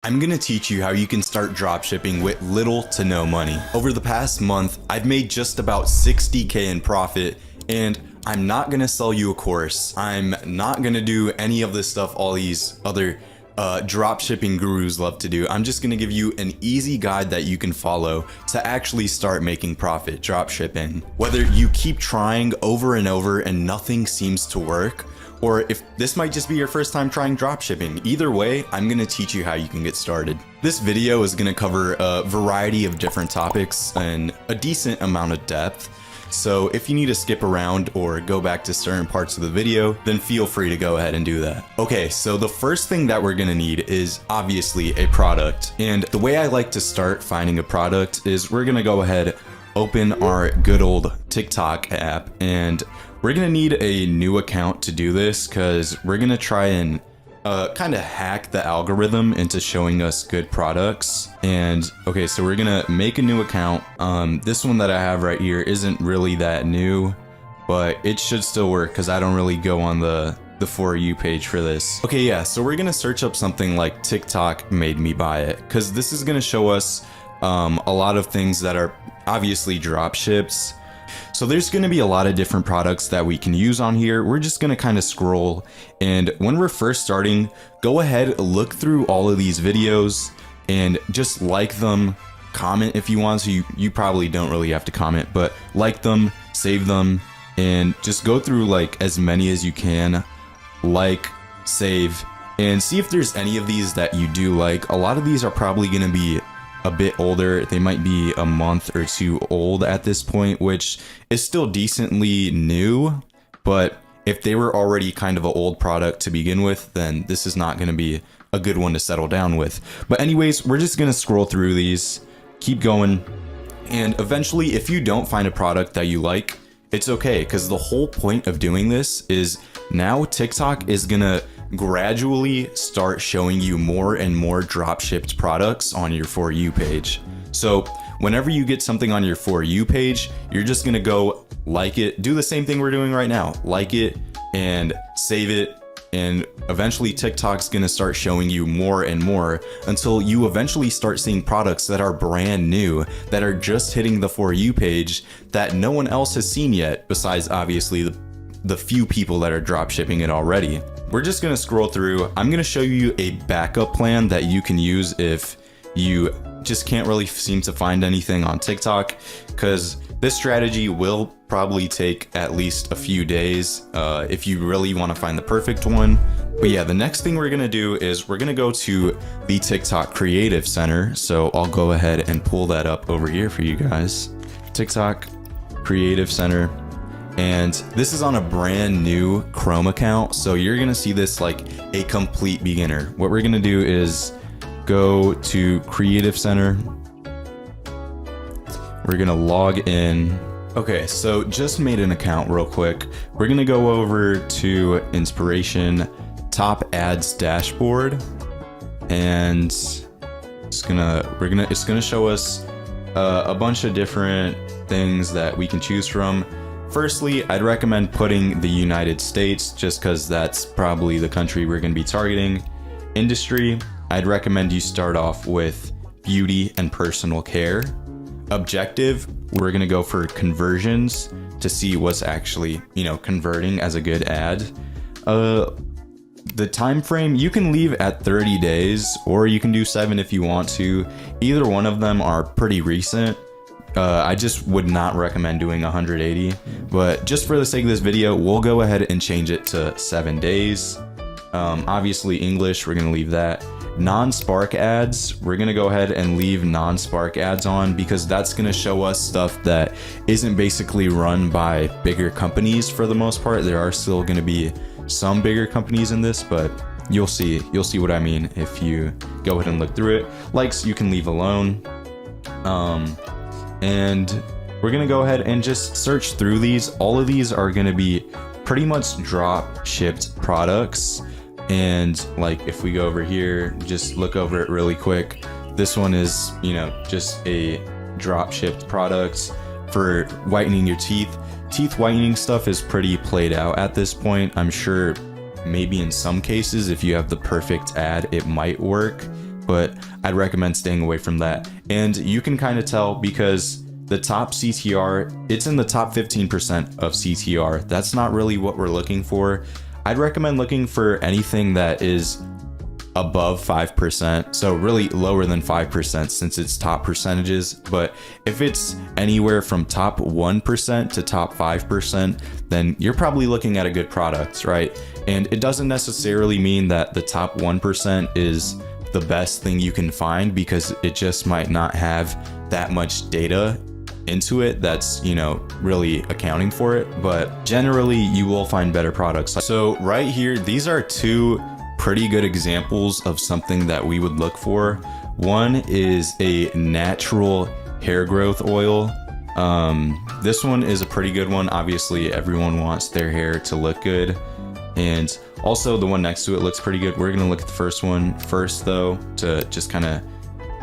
I'm going to teach you how you can start dropshipping with little to no money. Over the past month, I've made just about 60K in profit, and I'm not going to sell you a course. I'm not going to do any of this stuff all these other dropshipping gurus love to do. I'm just going to give you an easy guide that you can follow to actually start making profit dropshipping. Whether you keep trying over and over and nothing seems to work, or if this might just be your first time trying dropshipping, either way, I'm gonna teach you how you can get started. This video is gonna cover a variety of different topics and a decent amount of depth. So if you need to skip around or go back to certain parts of the video, then feel free to go ahead and do that. Okay, so the first thing that we're gonna need is obviously a product. And the way I like to start finding a product is we're gonna go ahead, open our good old TikTok app, and we're gonna need a new account to do this because we're gonna try and kind of hack the algorithm into showing us good products. And okay, so we're gonna make a new account. This one that I have right here isn't really that new, but it should still work because I don't really go on the For You page for this. Okay, yeah, so we're gonna search up something like TikTok made me buy it, because this is gonna show us a lot of things that are obviously drop ships. So there's going to be a lot of different products that we can use on here. We're just going to kind of scroll, and when we're first starting, go ahead, look through all of these videos and just like them, comment if you want. So you probably don't really have to comment, but like them, save them, and just go through like as many as you can, like, save, and see if there's any of these that you do like. A lot of these are probably going to be a bit older. They might be a month or two old at this point, which is still decently new, but if they were already kind of an old product to begin with, then this is not going to be a good one to settle down with. But anyways, we're just going to scroll through these, keep going, and eventually if you don't find a product that you like, it's okay, because the whole point of doing this is now TikTok is going to gradually start showing you more and more drop shipped products on your For You page. So whenever you get something on your For You page, you're just gonna go like it, do the same thing we're doing right now, like it and save it, and eventually TikTok's gonna start showing you more and more until you eventually start seeing products that are brand new, that are just hitting the For You page that no one else has seen yet, besides obviously the few people that are drop shipping it already. We're just gonna scroll through. I'm gonna show you a backup plan that you can use if you just can't really seem to find anything on TikTok, because this strategy will probably take at least a few days if you really want to find the perfect one. But yeah, the next thing we're gonna do is we're gonna go to the TikTok Creative Center. So I'll go ahead and pull that up over here for you guys. TikTok Creative Center. And this is on a brand new Chrome account, so you're gonna see this like a complete beginner. What we're gonna do is go to Creative Center. We're gonna log in. Okay, so just made an account real quick. We're gonna go over to Inspiration, Top Ads Dashboard, and it's gonna show us a bunch of different things that we can choose from. Firstly, I'd recommend putting the United States just because that's probably the country we're going to be targeting. Industry, I'd recommend you start off with beauty and personal care. Objective, we're going to go for conversions to see what's actually, converting as a good ad. The time frame, you can leave at 30 days or you can do 7 if you want to. Either one of them are pretty recent. I just would not recommend doing 180, but just for the sake of this video, we'll go ahead and change it to 7 days. Obviously English, we're gonna leave that. Non-Spark ads, we're gonna go ahead and leave non-Spark ads on because that's gonna show us stuff that isn't basically run by bigger companies for the most part. There are still gonna be some bigger companies in this, but you'll see what I mean if you go ahead and look through it. Likes, you can leave alone. And we're gonna go ahead and just search through these. All of these are gonna be pretty much drop shipped products. And like if we go over here, just look over it really quick. This one is, just a drop shipped product for whitening your teeth. Teeth whitening stuff is pretty played out at this point. I'm sure maybe in some cases, if you have the perfect ad, it might work. but I'd recommend staying away from that. And you can kind of tell because the top CTR, it's in the top 15% of CTR. That's not really what we're looking for. I'd recommend looking for anything that is above 5%, so really lower than 5% since it's top percentages. But if it's anywhere from top 1% to top 5%, then you're probably looking at a good product, right? And it doesn't necessarily mean that the top 1% is the best thing you can find, because it just might not have that much data into it that's, you know, really accounting for it. But generally you will find better products. So right here, these are two pretty good examples of something that we would look for. One is a natural hair growth oil. This one is a pretty good one. Obviously everyone wants their hair to look good, and also the one next to it looks pretty good. We're gonna look at the first one first though, to just kind of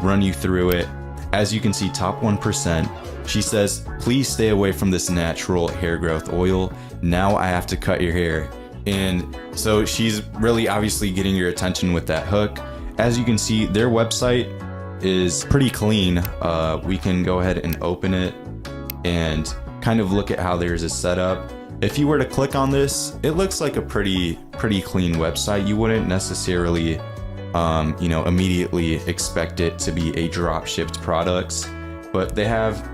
run you through it. As you can see, top 1%, she says, please stay away from this natural hair growth oil. Now I have to cut your hair. And so she's really obviously getting your attention with that hook. As you can see, their website is pretty clean. We can go ahead and open it and kind of look at how theirs is set up. If you were to click on this, it looks like a pretty clean website. You wouldn't necessarily, you know, immediately expect it to be a drop shipped products, but they have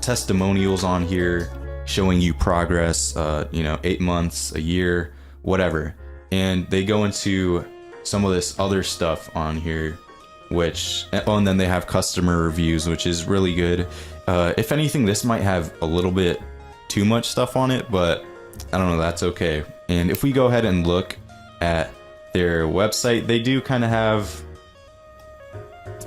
testimonials on here showing you progress, you know, 8 months, a year, whatever. And they go into some of this other stuff on here, which, oh, and then they have customer reviews, which is really good. If anything, this might have a little bit too much stuff on it, but I don't know, that's okay. And if we go ahead and look at their website, they do kind of have,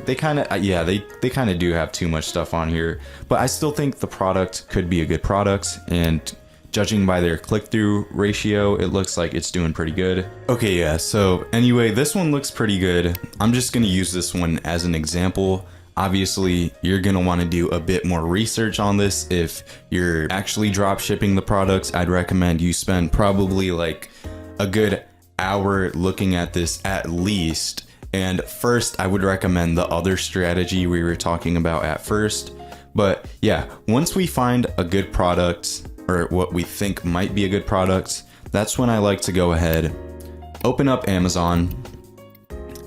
they kind of do have too much stuff on here, but I still think the product could be a good product, and judging by their click-through ratio, it looks like it's doing pretty good. Okay, yeah, so anyway, this one looks pretty good. I'm just gonna use this one as an example. Obviously, you're gonna wanna do a bit more research on this. If you're actually drop shipping the products, I'd recommend you spend probably like a good hour looking at this at least. And first, I would recommend the other strategy we were talking about at first. But yeah, once we find a good product, or what we think might be a good product, that's when I like to go ahead, open up Amazon,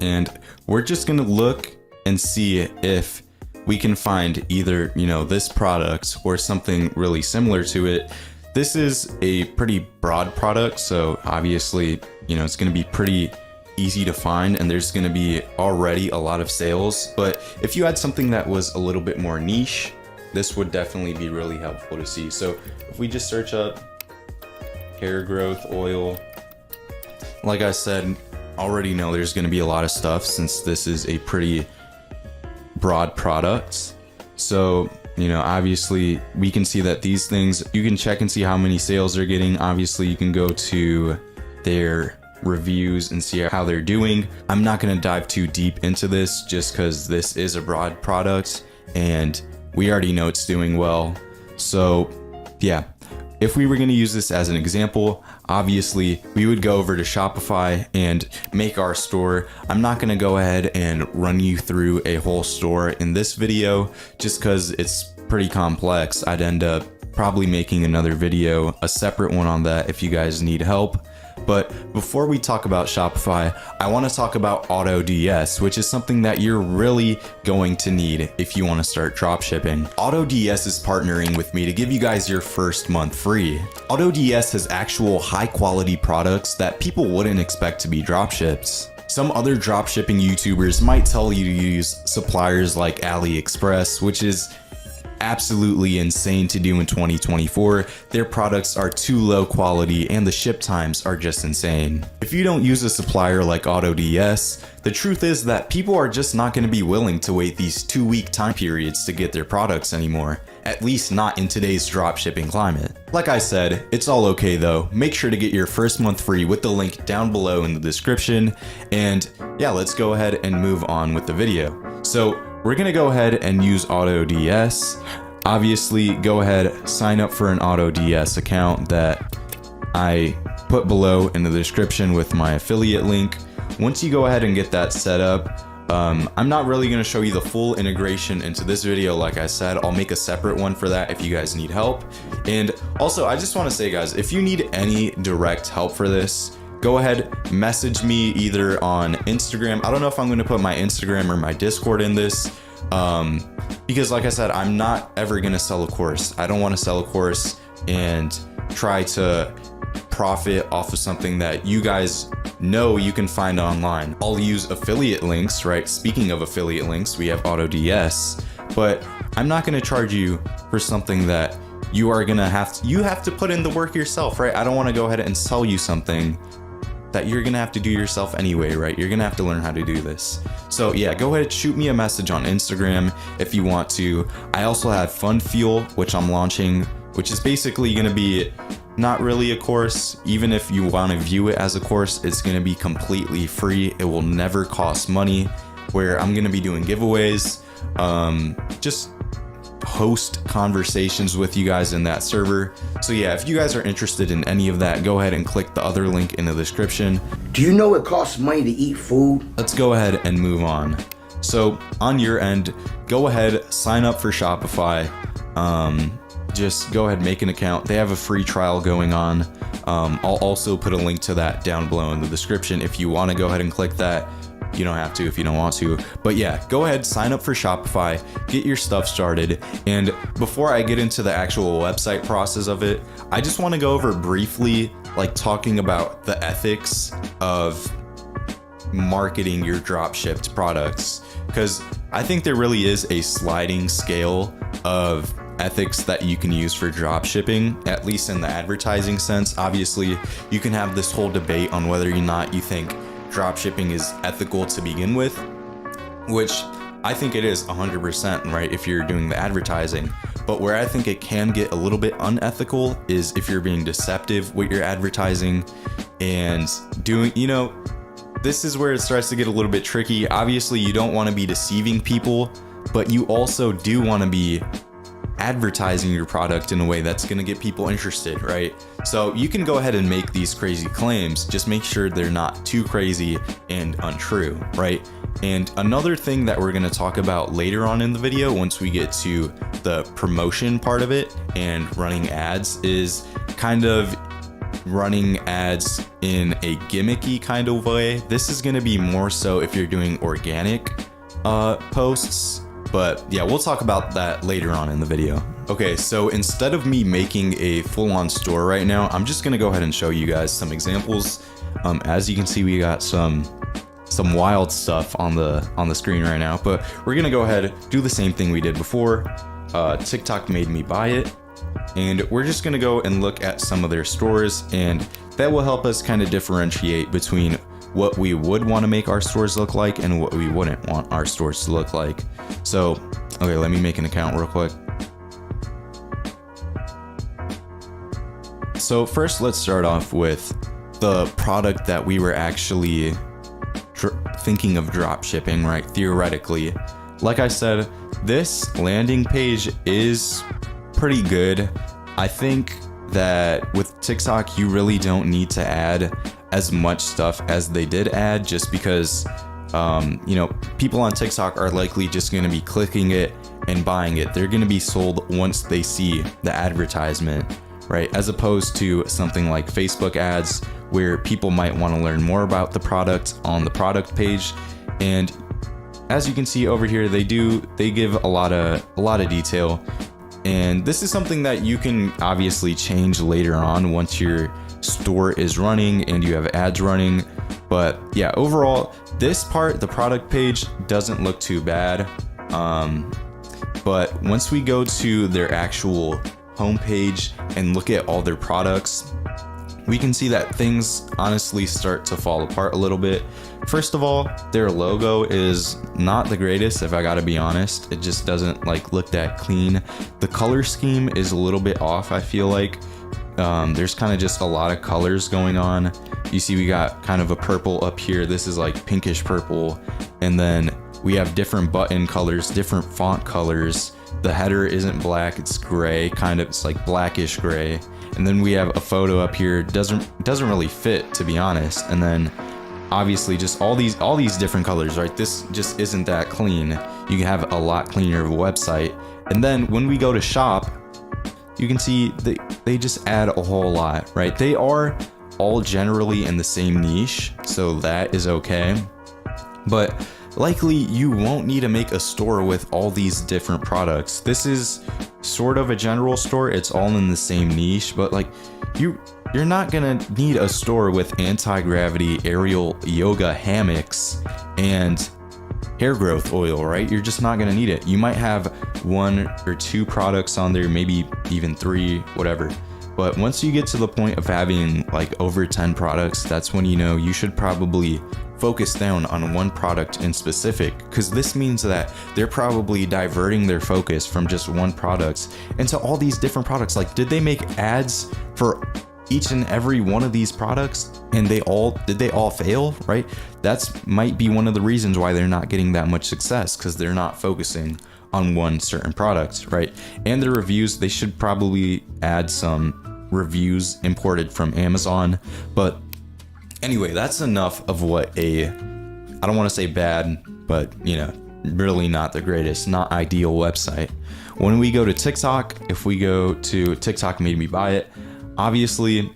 and we're just gonna look and see if we can find either, you know, this product or something really similar to it. This is a pretty broad product, so obviously, you know, it's gonna be pretty easy to find, and there's going to be already a lot of sales. But if you had something that was a little bit more niche, this would definitely be really helpful to see. So if we just search up hair growth oil, like I said, already know there's going to be a lot of stuff since this is a pretty broad product. So, you know, obviously we can see that these things, you can check and see how many sales they're getting. Obviously you can go to their reviews and see how they're doing. I'm not going to dive too deep into this just because this is a broad product and we already know it's doing well. So yeah, if we were going to use this as an example, obviously we would go over to Shopify and make our store. I'm not going to go ahead and run you through a whole store in this video just because it's pretty complex. I'd end up probably making another video, a separate one on that if you guys need help. But before we talk about Shopify, I want to talk about AutoDS, which is something that you're really going to need if you want to start dropshipping. AutoDS is partnering with me to give you guys your first month free. AutoDS has actual high quality products that people wouldn't expect to be dropships. Some other dropshipping YouTubers might tell you to use suppliers like AliExpress, which is absolutely insane to do in 2024. Their products are too low quality and the ship times are just insane. If you don't use a supplier like AutoDS, the truth is that people are just not going to be willing to wait these 2-week time periods to get their products anymore. At least not in today's dropshipping climate. Like I said, it's all okay though. Make sure to get your first month free with the link down below in the description. And yeah, let's go ahead and move on with the video. So we're gonna go ahead and use AutoDS. Obviously, go ahead, sign up for an AutoDS account that I put below in the description with my affiliate link. Once you go ahead and get that set up, I'm not really going to show you the full integration into this video. Like I said, I'll make a separate one for that if you guys need help. And also, I just want to say, guys, if you need any direct help for this, go ahead, message me either on Instagram. I don't know if I'm going to put my Instagram or my Discord in this, because like I said, I'm not ever going to sell a course. I don't want to sell a course and try to profit off of something that you guys know you can find online. I'll use affiliate links, right? Speaking of affiliate links, we have AutoDS, but I'm not going to charge you for something that you are going to have to put in the work yourself, right? I don't want to go ahead and sell you something that you're going to have to do yourself anyway, right? You're going to have to learn how to do this. So yeah, go ahead, shoot me a message on Instagram if you want to. I also have Fund Fuel, which I'm launching, which is basically going to be not really a course. Even if you want to view it as a course, it's going to be completely free. It will never cost money, where I'm going to be doing giveaways, just host conversations with you guys in that server. So yeah, if you guys are interested in any of that, go ahead and click the other link in the description. Do you know it costs money to eat food? Let's go ahead and move on. So on your end, go ahead, sign up for Shopify. Just go ahead, make an account. They have a free trial going on. I'll also put a link to that down below in the description if you want to go ahead and click that. You don't have to if you don't want to, but yeah, go ahead, sign up for Shopify, get your stuff started. And before I get into the actual website process of it, I just want to go over briefly, like talking about the ethics of marketing your drop shipped products, because I think there really is a sliding scale of ethics that you can use for drop shipping, at least in the advertising sense. Obviously, you can have this whole debate on whether or not you think drop shipping is ethical to begin with, which I think it is 100%, right, if you're doing the advertising. But where I think it can get a little bit unethical is if you're being deceptive with your advertising and doing, this is where it starts to get a little bit tricky. Obviously, you don't want to be deceiving people, but you also do want to be advertising your product in a way that's going to get people interested, right? So you can go ahead and make these crazy claims, just make sure they're not too crazy and untrue, right? And another thing that we're going to talk about later on in the video, once we get to the promotion part of it and running ads, is kind of running ads in a gimmicky kind of way. This is going to be more so if you're doing organic posts. But yeah, we'll talk about that later on in the video. Okay, so instead of me making a full-on store right now, I'm just gonna go ahead and show you guys some examples. As you can see, we got some wild stuff on the screen right now, but we're gonna go ahead, do the same thing we did before. TikTok made me buy it, and we're just gonna go and look at some of their stores, and that will help us kind of differentiate between what we would want to make our stores look like and what we wouldn't want our stores to look like. So, okay, let me make an account real quick. So first, let's start off with the product that we were actually thinking of drop shipping, right? Theoretically. Like I said, this landing page is pretty good. I think that with TikTok, you really don't need to add as much stuff as they did add, just because people on TikTok are likely just going to be clicking it and buying it. They're going to be sold once they see the advertisement, right? As opposed to something like Facebook ads, where people might want to learn more about the product on the product page. And as you can see over here, they give a lot of detail. And this is something that you can obviously change later on once your store is running and you have ads running. But yeah, overall, this part, the product page, doesn't look too bad. But once we go to their actual homepage and look at all their products, we can see that things honestly start to fall apart a little bit. First of all, their logo is not the greatest, if I gotta be honest. It just doesn't look that clean. The color scheme is a little bit off, I feel like. There's kind of just a lot of colors going on. You see we got kind of a purple up here. This is like pinkish purple. And then we have different button colors, different font colors. The header isn't black, it's gray, it's like blackish gray. And then we have a photo up here, doesn't really fit, to be honest. And then obviously just all these different colors, right? This just isn't that clean. You can have a lot cleaner of a website. And then when we go to shop, you can see they just add a whole lot, right? They are all generally in the same niche, so that is okay. But likely you won't need to make a store with all these different products. This is sort of a general store. It's all in the same niche, but like you're not gonna need a store with anti-gravity aerial yoga hammocks and hair growth oil, right? You're just not gonna need it. You might have 1 or 2 products on there, maybe even 3, whatever. But once you get to the point of having like over 10 products, that's when you know you should probably focus down on one product in specific, because this means that they're probably diverting their focus from just one product into all these different products. Like, did they make ads for each and every one of these products, and did they all fail, right? That's might be one of the reasons why they're not getting that much success, because they're not focusing on one certain product, right? And the reviews, they should probably add some reviews imported from Amazon. But anyway, that's enough of what I don't want to say bad, but really not the greatest, not ideal website. When we go to TikTok, if we go to TikTok made me buy it, obviously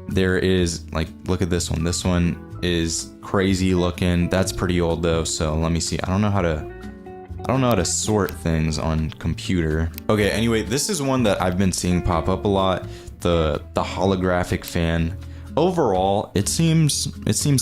there is, like, look at this one. This one is crazy looking. That's pretty old though, so let me see. I don't know how to sort things on computer. Okay, anyway, this is one that I've been seeing pop up a lot, the holographic fan. Overall, it seems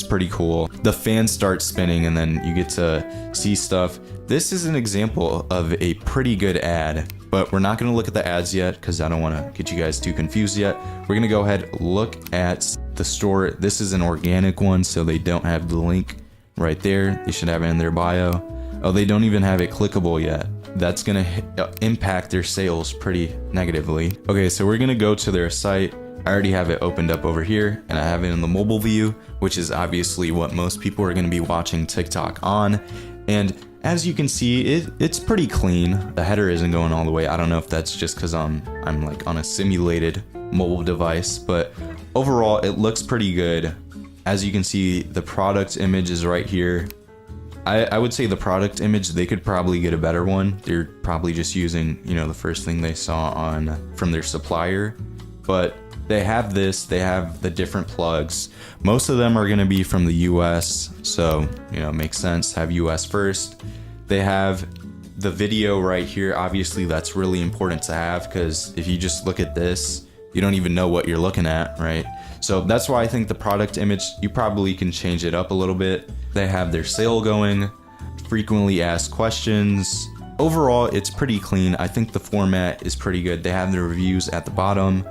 pretty cool. The fan starts spinning and then you get to see stuff. This is an example of a pretty good ad, but we're not going to look at the ads yet because I don't want to get you guys too confused yet. We're going to go ahead, look at the store. This is an organic one, so they don't have the link right there. They should have it in their bio. Oh, they don't even have it clickable yet. That's going to impact their sales pretty negatively. Okay, so we're going to go to their site. I already have it opened up over here, and I have it in the mobile view, which is obviously what most people are going to be watching TikTok on. And as you can see, it's pretty clean. The header isn't going all the way. I don't know if that's just because I'm like on a simulated mobile device, but overall it looks pretty good. As you can see, the product image is right here. I would say the product image, they could probably get a better one. They're probably just using, the first thing they saw from their supplier. But they have this, they have the different plugs. Most of them are going to be from the US, so, makes sense, have US first. They have the video right here. Obviously, that's really important to have, because if you just look at this, you don't even know what you're looking at, right? So that's why I think the product image, you probably can change it up a little bit. They have their sale going, frequently asked questions. Overall, it's pretty clean. I think the format is pretty good. They have the reviews at the bottom,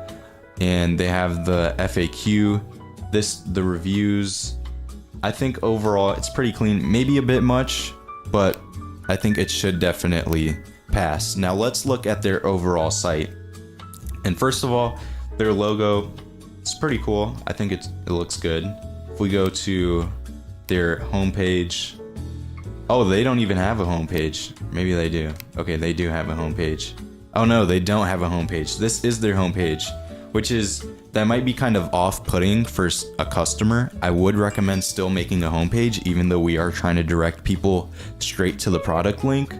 and they have the FAQ. The reviews, I think overall it's pretty clean. Maybe a bit much, but I think it should definitely pass. Now let's look at their overall site. And first of all, their logo, it's pretty cool. I think it looks good. If we go to their homepage, oh, they don't even have a homepage. Maybe they do. Okay, they do have a homepage. Oh no, they don't have a homepage. This is their homepage, that might be kind of off-putting for a customer. I would recommend still making a homepage, even though we are trying to direct people straight to the product link.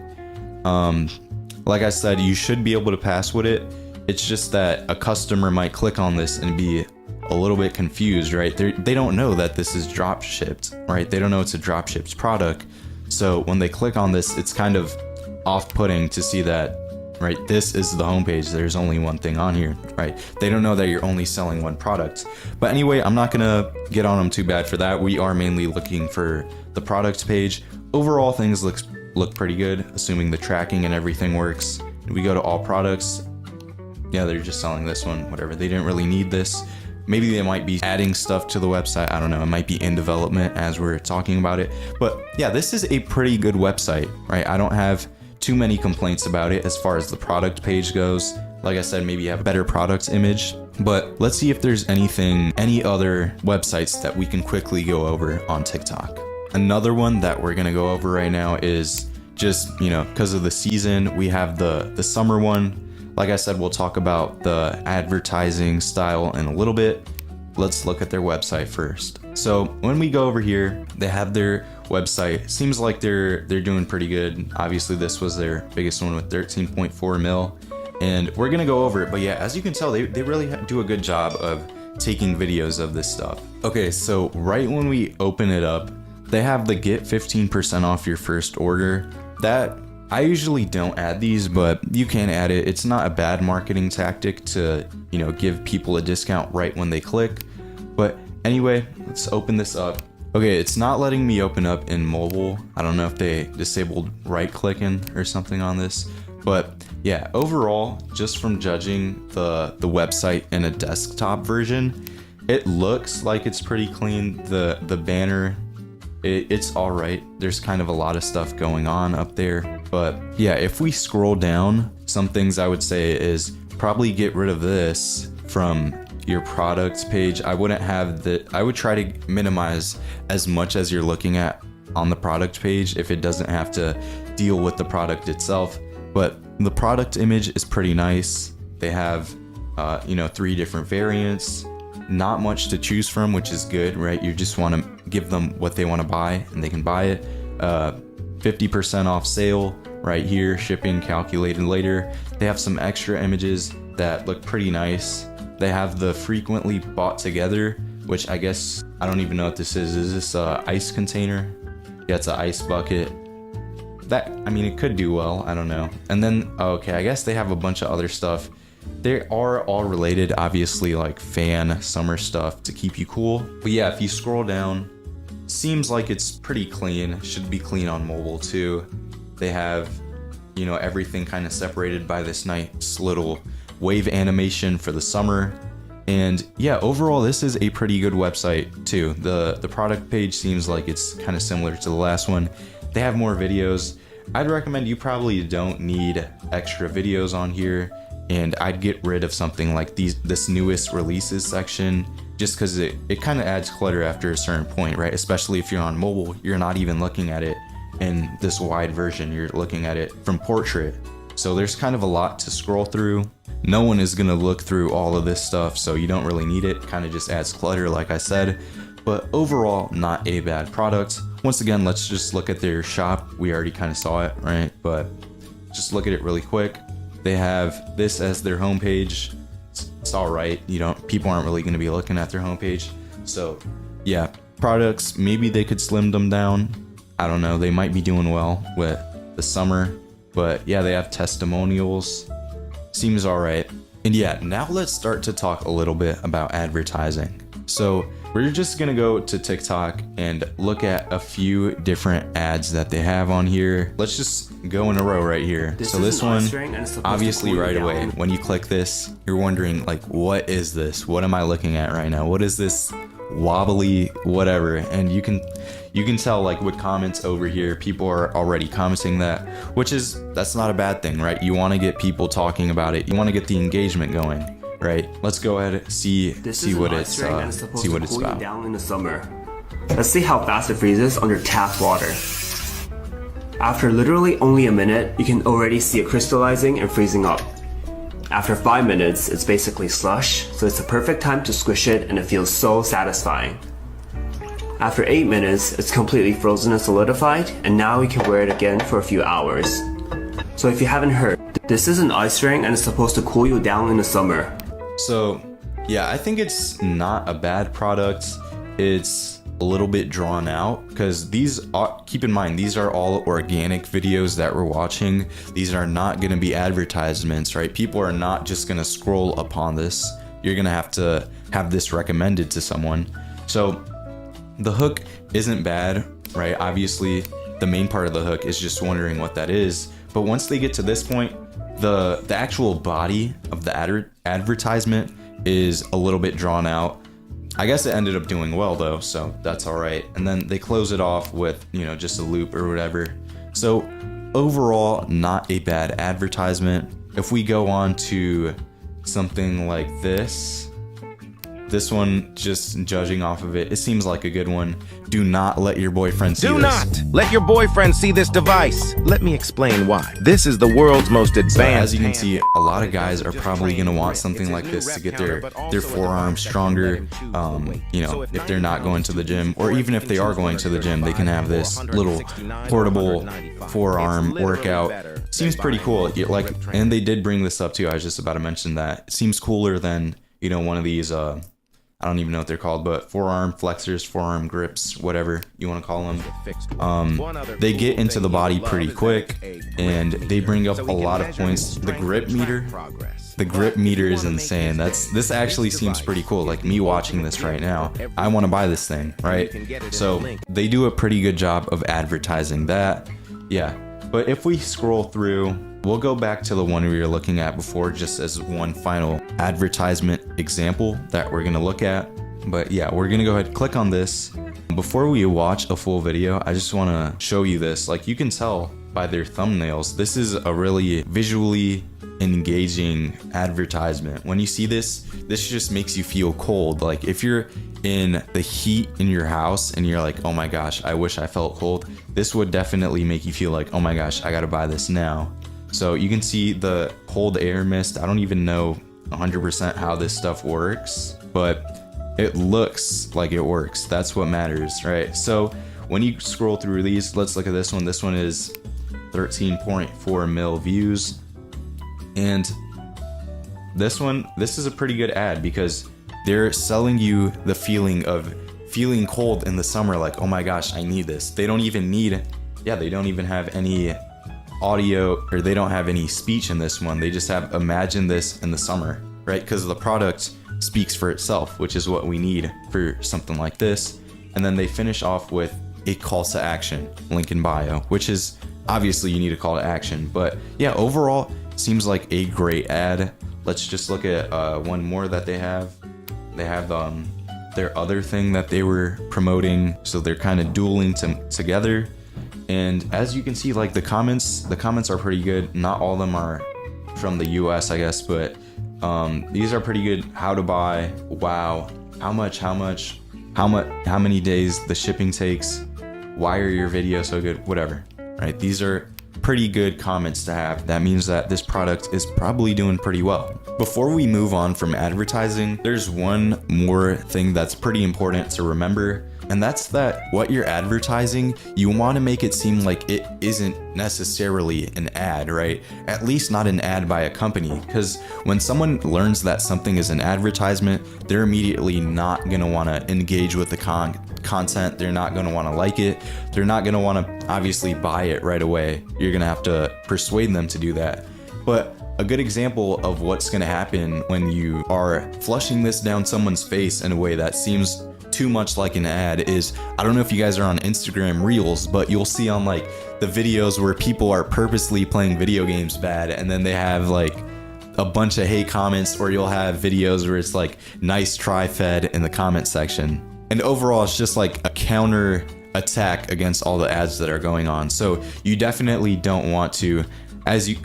Like I said, you should be able to pass with it. It's just that a customer might click on this and be a little bit confused, right? They don't know that this is drop shipped, right? They don't know it's a drop shipped product. So when they click on this, it's kind of off-putting to see that, right, this is the homepage. There's only one thing on here, right? They don't know that you're only selling one product. But anyway, I'm not gonna get on them too bad for that. We are mainly looking for the product page. Overall, things look pretty good, assuming the tracking and everything works. We go to all products. Yeah, they're just selling this one, whatever. They didn't really need this. Maybe they might be adding stuff to the website. I don't know. It might be in development as we're talking about it. But yeah, this is a pretty good website, right? I don't have too many complaints about it as far as the product page goes. Like I said, maybe have a better product image. But let's see if there's any other websites that we can quickly go over on TikTok. Another one that we're gonna go over right now is just, because of the season, we have the summer one. Like I said, we'll talk about the advertising style in a little bit. Let's look at their website first. So when we go over here, they have their website. Seems like they're doing pretty good. Obviously this was their biggest one with 13.4 mil, and we're gonna go over it. But yeah, as you can tell, they really do a good job of taking videos of this stuff. Okay, so right when we open it up, they have the get 15% off your first order. That I usually don't add these, but you can add it. It's not a bad marketing tactic to, you know, give people a discount right when they click. But anyway, let's open this up. Okay, it's not letting me open up in mobile. I don't know if they disabled right clicking or something on this, but yeah, overall, just from judging the website in a desktop version, it looks like it's pretty clean. The banner, it's all right. There's kind of a lot of stuff going on up there, but yeah, if we scroll down, some things I would say is probably get rid of this from your products page. I wouldn't have I would try to minimize as much as you're looking at on the product page if it doesn't have to deal with the product itself. But the product image is pretty nice. They have, 3 different variants. Not much to choose from, which is good, right? You just want to give them what they want to buy and they can buy it. 50% off sale right here, shipping calculated later. They have some extra images that look pretty nice. They have the frequently bought together, which I guess, I don't even know what this is. Is this a ice container? Yeah, it's an ice bucket. It could do well, I don't know. And then, okay, I guess they have a bunch of other stuff. They are all related, obviously, like fan summer stuff to keep you cool. But yeah, if you scroll down, seems like it's pretty clean. Should be clean on mobile too. They have, everything kind of separated by this nice little wave animation for the summer. And yeah, overall, this is a pretty good website too. The product page seems like it's kind of similar to the last one. They have more videos. I'd recommend you probably don't need extra videos on here, and I'd get rid of something like this newest releases section, just because it kind of adds clutter after a certain point, right? Especially if you're on mobile, you're not even looking at it in this wide version, you're looking at it from portrait. So there's kind of a lot to scroll through. No one is gonna look through all of this stuff, so you don't really need it. Kind of just adds clutter, like I said. But overall, not a bad product. Once again, let's just look at their shop. We already kind of saw it, right? But just look at it really quick. They have this as their homepage. It's all right. People aren't really going to be looking at their homepage. So yeah, products, maybe they could slim them down. I don't know. They might be doing well with the summer, but yeah, they have testimonials. Seems all right. And yeah, now let's start to talk a little bit about advertising. So we're just gonna go to TikTok and look at a few different ads that they have on here. Let's just go in a row right here. So this one, obviously right away, when you click this, you're wondering like, what is this? What am I looking at right now? What is this wobbly whatever? And you can tell like with comments over here, people are already commenting that, that's not a bad thing, right? You want to get people talking about it. You want to get the engagement going. Right, let's go ahead and see what it's about. Down in the summer. Let's see how fast it freezes under tap water. After literally only a minute, you can already see it crystallizing and freezing up. After 5 minutes, it's basically slush, so it's the perfect time to squish it and it feels so satisfying. After 8 minutes, it's completely frozen and solidified, and now you can wear it again for a few hours. So if you haven't heard, this is an ice ring and it's supposed to cool you down in the summer. So yeah, I think it's not a bad product. It's a little bit drawn out because keep in mind, these are all organic videos that we're watching. These are not going to be advertisements, right? People are not just going to scroll upon this. You're going to have this recommended to someone. So the hook isn't bad, right? Obviously, the main part of the hook is just wondering what that is. But once they get to this point, the actual body of the advertisement is a little bit drawn out. I guess it ended up doing well though, so that's all right. And then they close it off with, just a loop or whatever. So overall, not a bad advertisement. If we go on to something like this, This one, just judging off of it, it seems like a good one. Do not let your boyfriend see this. Do not let your boyfriend see this device. Let me explain why. This is the world's most advanced. So as you can see, a lot of guys are probably going to want something like this to get their forearms stronger. You know, if they're not going to the gym, or even if they are going to the gym, they can have this little portable forearm workout. Seems pretty cool. Like, and they did bring this up too. I was just about to mention that. It seems cooler than, you know, one of these I don't even know what they're called, but forearm flexors, forearm grips, whatever you want to call them. They get into the body pretty quick, and they bring up a lot of points. The grip meter is insane. This actually seems pretty cool. Like me watching this right now, I want to buy this thing, right? So they do a pretty good job of advertising that. Yeah, but if we scroll through, we'll go back to the one we were looking at before, just as one final advertisement example that we're gonna look at. But yeah, we're gonna go ahead and click on this. Before we watch a full video, I just wanna show you this. Like, you can tell by their thumbnails, this is a really visually engaging advertisement. When you see this just makes you feel cold. Like, if you're in the heat in your house and you're like, oh my gosh, I wish I felt cold, this would definitely make you feel like, oh my gosh, I gotta buy this now. So you can see the cold air mist. I don't even know 100% how this stuff works, but it looks like it works. That's what matters, right? So when you scroll through these, let's look at this one. This one is 13.4 mil views. And this is a pretty good ad because they're selling you the feeling of feeling cold in the summer. Like, oh my gosh, I need this. They don't even have any audio, or they don't have any speech in this one. They just have imagine this in the summer, right? Because the product speaks for itself, which is what we need for something like this. And then they finish off with a call to action, link in bio, which is obviously you need a call to action. But yeah, overall seems like a great ad. Let's just look at one more that they have. They have their other thing that they were promoting, so they're kind of dueling together. And as you can see, like the comments are pretty good. Not all of them are from the US, I guess, but these are pretty good. How to buy, wow, how many days the shipping takes, why are your videos so good, whatever, right? These are pretty good comments to have. That means that this product is probably doing pretty well. Before we move on from advertising, there's one more thing that's pretty important to remember. And that's that what you're advertising, you want to make it seem like it isn't necessarily an ad, right? At least not an ad by a company. Because when someone learns that something is an advertisement, they're immediately not going to want to engage with the content. They're not going to want to like it. They're not going to want to obviously buy it right away. You're going to have to persuade them to do that. But a good example of what's going to happen when you are flushing this down someone's face in a way that seems too much like an ad is, I don't know if you guys are on Instagram Reels, but you'll see on like the videos where people are purposely playing video games bad, and then they have like a bunch of hate comments, or you'll have videos where it's like nice try fed in the comment section. And overall, it's just like a counter attack against all the ads that are going on. So you definitely don't want to,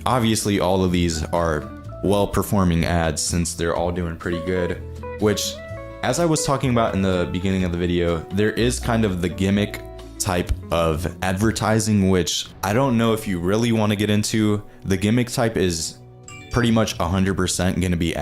obviously all of these are well performing ads since they're all doing pretty good, which, as I was talking about in the beginning of the video, there is kind of the gimmick type of advertising, which I don't know if you really want to get into. The gimmick type is pretty much 100% going to be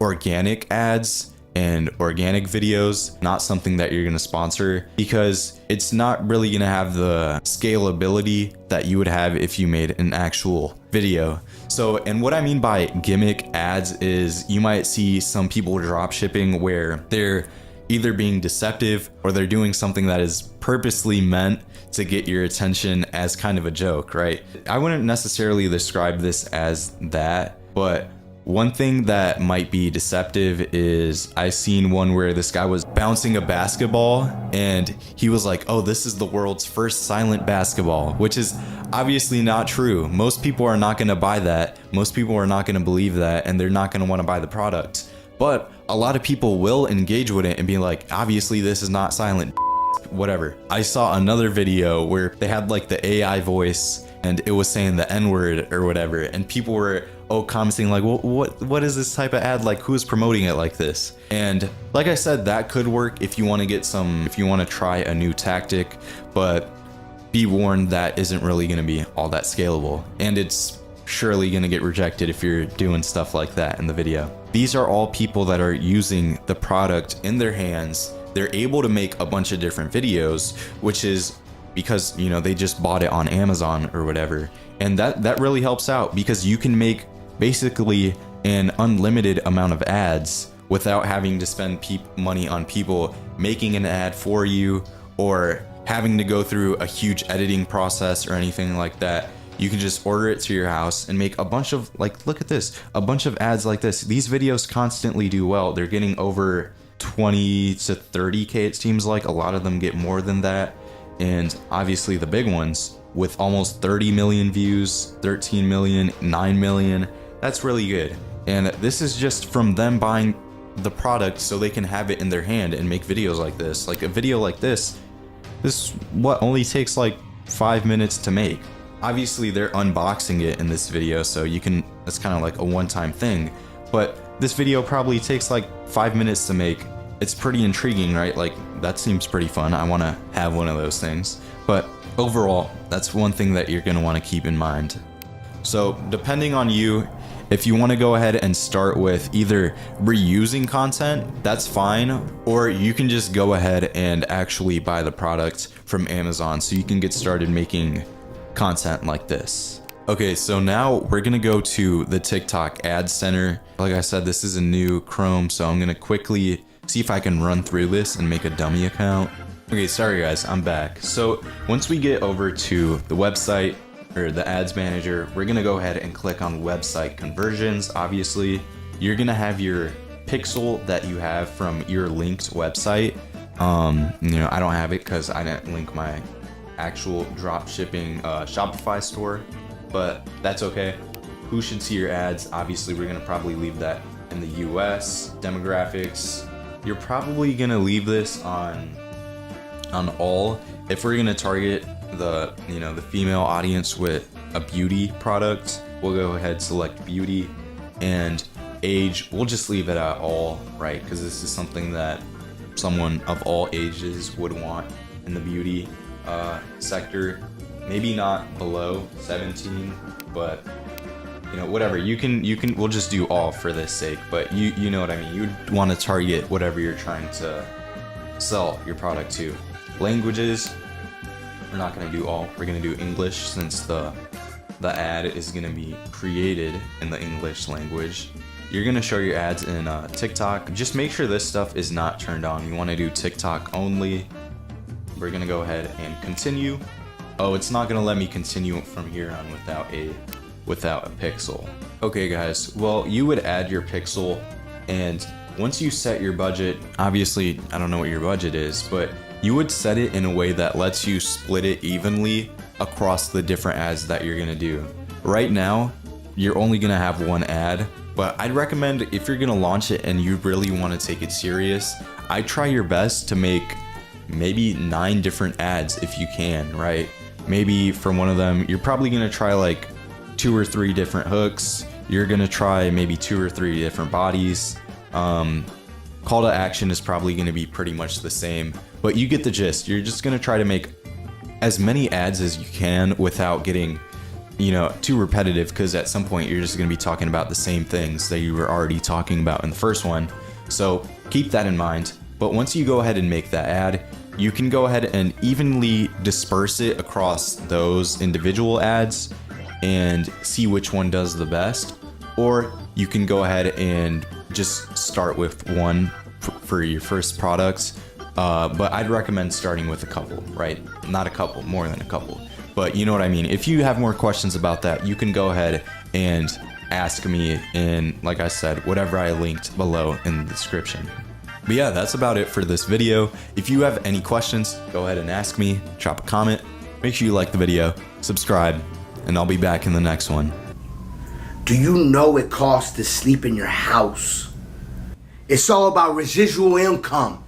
organic ads and organic videos, not something that you're going to sponsor, because it's not really going to have the scalability that you would have if you made an actual video. So, and what I mean by gimmick ads is you might see some people drop shipping where they're either being deceptive or they're doing something that is purposely meant to get your attention as kind of a joke, right? I wouldn't necessarily describe this as that, but one thing that might be deceptive is I seen one where this guy was bouncing a basketball and he was like, oh, this is the world's first silent basketball, which is obviously not true. Most people are not going to buy that. Most people are not going to believe that, and they're not going to want to buy the product. But a lot of people will engage with it and be like, obviously this is not silent, whatever. I saw another video where they had like the AI voice and it was saying the N-word or whatever, and people were commenting like, well, what is this type of ad? Like, who's promoting it like this? And like I said, that could work if you want to if you want to try a new tactic, but be warned that isn't really going to be all that scalable, and it's surely going to get rejected if you're doing stuff like that in the video. These are all people that are using the product in their hands. They're able to make a bunch of different videos, which is because, you know, they just bought it on Amazon or whatever. And that really helps out because you can make basically an unlimited amount of ads without having to spend money on people making an ad for you or having to go through a huge editing process or anything like that. You can just order it to your house and make a bunch of, like, look at this, a bunch of ads like this. These videos constantly do well. They're getting over 20 to 30K, it seems like. A lot of them get more than that. And obviously the big ones with almost 30 million views, 13 million, 9 million, that's really good. And this is just from them buying the product so they can have it in their hand and make videos like this. Like a video like this only takes like 5 minutes to make. Obviously they're unboxing it in this video, so that's kind of like a one-time thing, but this video probably takes like 5 minutes to make. It's pretty intriguing, right? Like, that seems pretty fun. I want to have one of those things. But overall, that's one thing that you're going to want to keep in mind. So depending on you, if you want to go ahead and start with either reusing content, that's fine, or you can just go ahead and actually buy the product from Amazon so you can get started making content like this. Okay, so now we're gonna go to the TikTok ad center. Like I said, this is a new Chrome, so I'm gonna quickly see if I can run through this and make a dummy account. Okay, sorry guys, I'm back. So once we get over to the website or the ads manager, we're gonna go ahead and click on website conversions. Obviously, you're gonna have your pixel that you have from your linked website. You know, I don't have it because I didn't link my actual dropshipping Shopify store, but that's okay. Who should see your ads? Obviously, we're gonna probably leave that in the US. Demographics, you're probably gonna leave this on all. If we're gonna target the female audience with a beauty product, we'll go ahead, select beauty, and age, we'll just leave it at all, right? Because this is something that someone of all ages would want in the beauty sector. Maybe not below 17, but you know, whatever, you can we'll just do all for this sake, but you know what I mean. You'd want to target whatever you're trying to sell your product to. Languages, we're not going to do all, we're going to do English since the ad is going to be created in the English language. You're going to show your ads in TikTok. Just make sure this stuff is not turned on. You want to do TikTok only. We're going to go ahead and continue. Oh, it's not going to let me continue from here on without a pixel. Okay guys, well, you would add your pixel, and once you set your budget, obviously I don't know what your budget is, but you would set it in a way that lets you split it evenly across the different ads that you're gonna do. Right now, you're only gonna have one ad, but I'd recommend if you're gonna launch it and you really wanna take it serious, I'd try your best to make maybe 9 different ads if you can, right? Maybe for one of them, you're probably gonna try like 2 or 3 different hooks. You're gonna try maybe 2 or 3 different bodies. Call to action is probably gonna be pretty much the same, but you get the gist. You're just gonna try to make as many ads as you can without getting, you know, too repetitive, because at some point you're just gonna be talking about the same things that you were already talking about in the first one. So keep that in mind. But once you go ahead and make that ad, you can go ahead and evenly disperse it across those individual ads and see which one does the best. Or you can go ahead and just start with one for your first products. But I'd recommend starting with a couple, right? Not a couple, more than a couple. But you know what I mean. If you have more questions about that, you can go ahead and ask me in, like I said, whatever I linked below in the description. But yeah, that's about it for this video. If you have any questions, go ahead and ask me, drop a comment, make sure you like the video, subscribe, and I'll be back in the next one. Do you know it costs to sleep in your house? It's all about residual income.